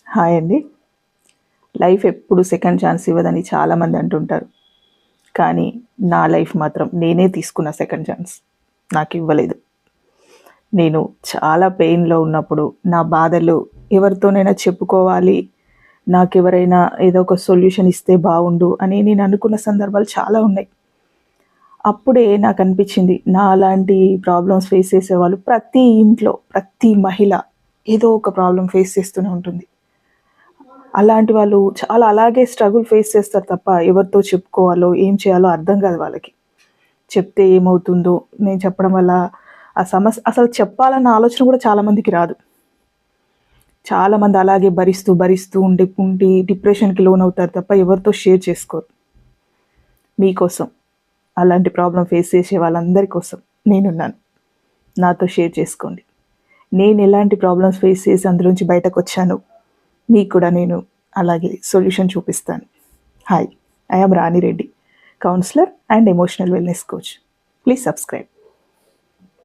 Hi అండి. Life ఎప్పుడు second chance ఇవ్వదని చాలామంది అంటుంటారు. కానీ నా లైఫ్ మాత్రం నేనే తీసుకున్న సెకండ్ ఛాన్స్. నాకు ఇవ్వలేదు. నేను చాలా పెయిన్‌లో ఉన్నప్పుడు నా బాధలు ఎవరితోనైనా చెప్పుకోవాలి, నాకెవరైనా ఏదో ఒక సొల్యూషన్ ఇస్తే బావుండు అని నేను అనుకున్న సందర్భాలు చాలా ఉన్నాయి. అప్పుడే నాకనిపించింది, నాలాంటి ప్రాబ్లమ్స్ ఫేస్ చేసేవాళ్ళు ప్రతి ఇంట్లో, ప్రతి మహిళ ఏదో ఒక ప్రాబ్లమ్ ఫేస్ చేస్తూనే ఉంటుంది. అలాంటి వాళ్ళు చాలా అలాగే స్ట్రగుల్ ఫేస్ చేస్తారు తప్ప, ఎవరితో చెప్పుకోవాలో, ఏం చేయాలో అర్థం కాదు వాళ్ళకి. చెప్తే ఏమవుతుందో, నేను చెప్పడం వల్ల ఆ సమస్య అసలు చెప్పాలన్న ఆలోచన కూడా చాలామందికి రాదు. చాలామంది అలాగే భరిస్తూ, భరిస్తూ ఉండి డిప్రెషన్‌కి లోనవుతారు తప్ప ఎవరితో షేర్ చేసుకోరు. మీకోసం, అలాంటి ప్రాబ్లమ్ ఫేస్ చేసే వాళ్ళందరి కోసం నేనున్నాను. నాతో షేర్ చేసుకోండి. నేను ఎలాంటి ప్రాబ్లమ్స్ ఫేస్ చేసి అందులోంచి బయటకొచ్చానో, మీకు కూడా నేను అలాగే సొల్యూషన్ చూపిస్తాను. Hi, I am Rani Reddy, counsellor and emotional wellness coach. Please subscribe.